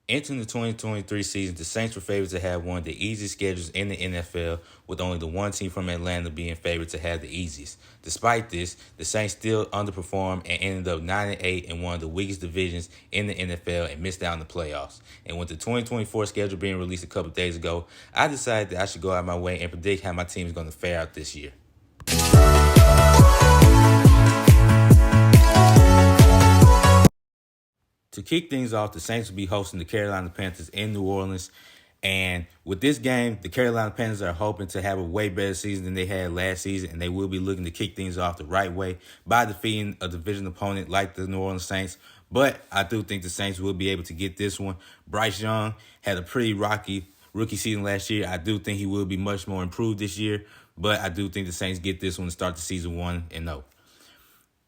Entering the 2023 season, the Saints were favored to have one of the easiest schedules in the NFL, with only the one team from Atlanta being favored to have the easiest. Despite this, the Saints still underperformed and ended up 9-8 in one of the weakest divisions in the NFL and missed out on the playoffs. And with the 2024 schedule being released a couple of days ago, I decided that I should go out of my way and predict how my team is going to fare out this year. To kick things off, the Saints will be hosting the Carolina Panthers in New Orleans. And with this game, the Carolina Panthers are hoping to have a way better season than they had last season, and they will be looking to kick things off the right way by defeating a division opponent like the New Orleans Saints. But I do think the Saints will be able to get this one. Bryce Young had a pretty rocky rookie season last year. I do think he will be much more improved this year, but I do think the Saints get this one to start the season 1-0.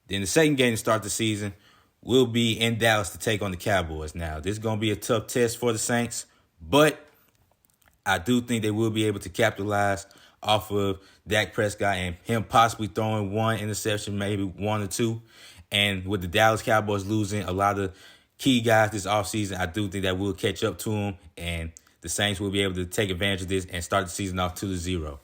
Then the second game to start the season will be in Dallas to take on the Cowboys. Now, this is going to be a tough test for the Saints, but I do think they will be able to capitalize off of Dak Prescott and him possibly throwing one interception, maybe one or two. And with the Dallas Cowboys losing a lot of key guys this offseason, I do think that will catch up to them, and the Saints will be able to take advantage of this and start the season off 2-0.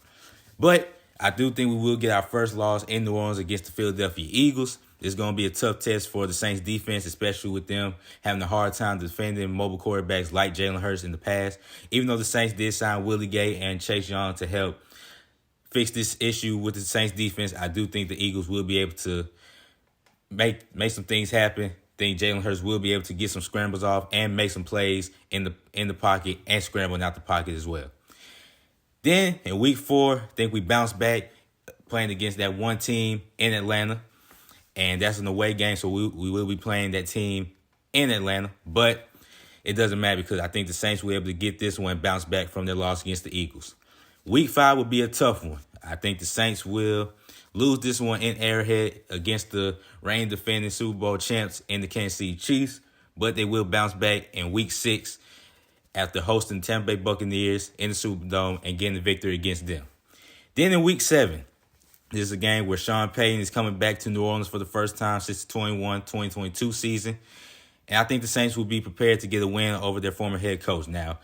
But I do think we will get our first loss in New Orleans against the Philadelphia Eagles. It's going to be a tough test for the Saints defense, especially with them having a hard time defending mobile quarterbacks like Jalen Hurts in the past. Even though the Saints did sign Willie Gay and Chase Young to help fix this issue with the Saints defense, I do think the Eagles will be able to make some things happen. I think Jalen Hurts will be able to get some scrambles off and make some plays in the pocket and scrambling out the pocket as well. Then in week 4, I think we bounce back playing against that one team in Atlanta. And that's an away game, so we will be playing that team in Atlanta. But it doesn't matter because I think the Saints will be able to get this one and bounce back from their loss against the Eagles. Week 5 will be a tough one. I think the Saints will lose this one in Arrowhead against the reigning defending Super Bowl champs in the Kansas City Chiefs. But they will bounce back in week 6 after hosting Tampa Bay Buccaneers in the Superdome and getting the victory against them. Then in week 7, this is a game where Sean Payton is coming back to New Orleans for the first time since the 2021-2022 season. And I think the Saints will be prepared to get a win over their former head coach. Now,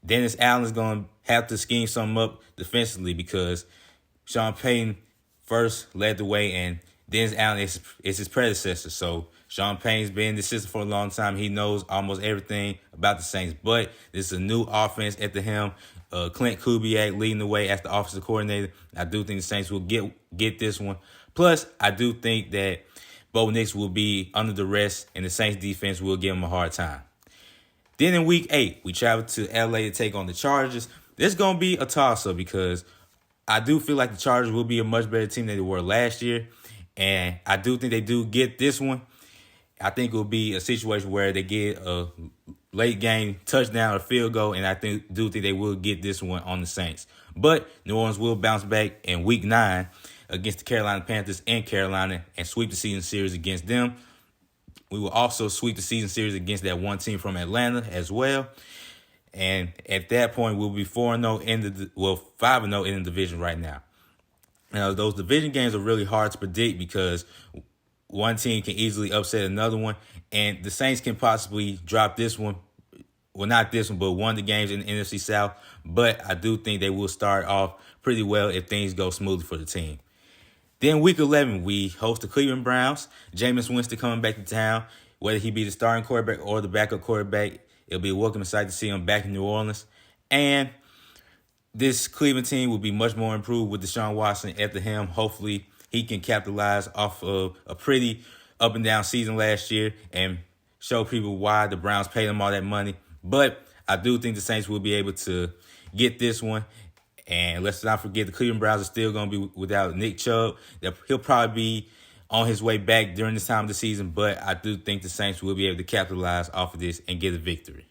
Dennis Allen is going to have to scheme something up defensively because Sean Payton first led the way and Dennis Allen is his predecessor. So Sean Payton's been the assistant for a long time. He knows almost everything about the Saints. But this is a new offense at the helm. Clint Kubiak leading the way as the offensive coordinator. I do think the Saints will get this one. Plus, I do think that Bo Nix will be under duress and the Saints defense will give him a hard time. Then in week 8, we travel to LA to take on the Chargers. This is going to be a toss-up because I do feel like the Chargers will be a much better team than they were last year. And I do think they do get this one. I think it will be a situation where they get a late game touchdown or field goal, and I do think they will get this one on the Saints. But New Orleans will bounce back in week 9 against the Carolina Panthers in Carolina and sweep the season series against them. We will also sweep the season series against that one team from Atlanta as well. And at that point, we'll be 4-0 5-0 in the division right now. Now, those division games are really hard to predict because one team can easily upset another one, and the Saints can possibly drop this one. Well, not this one, but one of the games in the NFC South. But I do think they will start off pretty well if things go smoothly for the team. Then week 11, we host the Cleveland Browns. Jameis Winston coming back to town. Whether he be the starting quarterback or the backup quarterback, it'll be a welcome sight to see him back in New Orleans. And this Cleveland team will be much more improved with Deshaun Watson at the helm. Hopefully, he can capitalize off of a pretty up and down season last year and show people why the Browns paid him all that money. But I do think the Saints will be able to get this one. And let's not forget the Cleveland Browns are still going to be without Nick Chubb. He'll probably be on his way back during this time of the season. But I do think the Saints will be able to capitalize off of this and get a victory.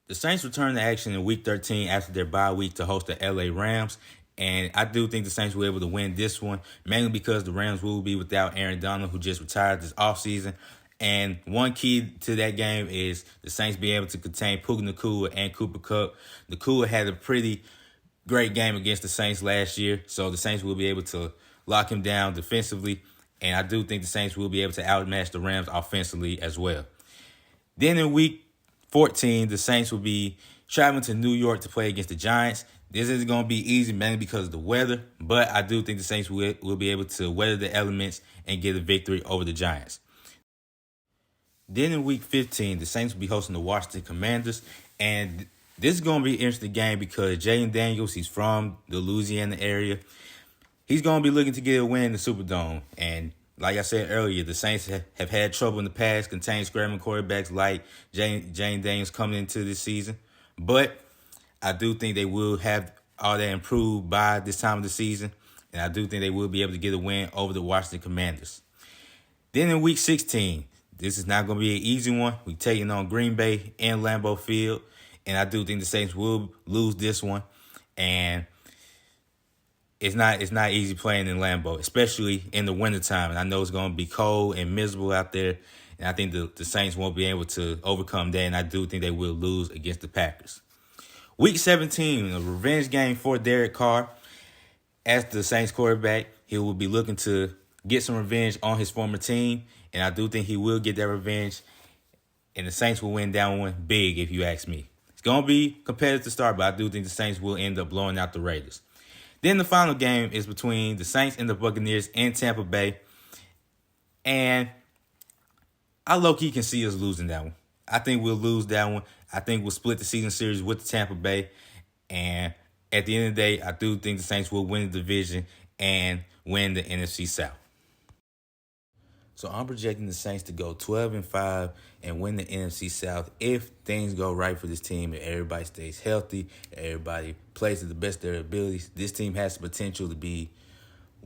The Saints return to action in Week 13 after their bye week to host the LA Rams. And I do think the Saints will be able to win this one, mainly because the Rams will be without Aaron Donald, who just retired this offseason. And one key to that game is the Saints being able to contain Puka Nacua and Cooper Kupp. Nacua had a pretty great game against the Saints last year, so the Saints will be able to lock him down defensively. And I do think the Saints will be able to outmatch the Rams offensively as well. Then in Week 14, the Saints will be traveling to New York to play against the Giants. This isn't going to be easy, mainly because of the weather, but I do think the Saints will be able to weather the elements and get a victory over the Giants. Then in Week 15, the Saints will be hosting the Washington Commanders, and this is going to be an interesting game because Jayden Daniels, he's from the Louisiana area. He's going to be looking to get a win in the Superdome, and like I said earlier, the Saints have had trouble in the past containing scrambling quarterbacks like Jayden Daniels coming into this season. But I do think they will have all that improved by this time of the season, and I do think they will be able to get a win over the Washington Commanders. Then in Week 16, this is not going to be an easy one. We're taking on Green Bay and Lambeau Field, and I do think the Saints will lose this one. And it's not easy playing in Lambeau, especially in the wintertime. And I know it's going to be cold and miserable out there, and I think the Saints won't be able to overcome that, and I do think they will lose against the Packers. Week 17, a revenge game for Derek Carr. As the Saints quarterback, he will be looking to get some revenge on his former team, and I do think he will get that revenge, and the Saints will win that one big, if you ask me. It's going to be competitive to start, but I do think the Saints will end up blowing out the Raiders. Then the final game is between the Saints and the Buccaneers in Tampa Bay, and I low-key can see us losing that one. I think we'll lose that one. I think we'll split the season series with the Tampa Bay, and at the end of the day, I do think the Saints will win the division and win the NFC South. So I'm projecting the Saints to go 12-5 and win the NFC South if things go right for this team, if everybody stays healthy, everybody plays to the best of their abilities. This team has the potential to be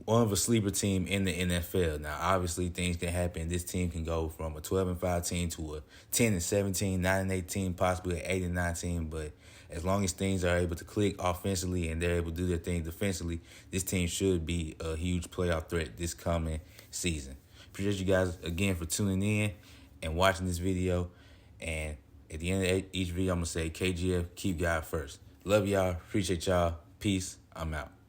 one of a sleeper team in the NFL. Now, obviously, things can happen. This team can go from a 12-5 team to a 10-17, 9-8 team, possibly an 8-9 team. But as long as things are able to click offensively and they're able to do their thing defensively, this team should be a huge playoff threat this coming season. Appreciate you guys again for tuning in and watching this video. And at the end of each video, I'm going to say, KGF, keep God first. Love y'all. Appreciate y'all. Peace. I'm out.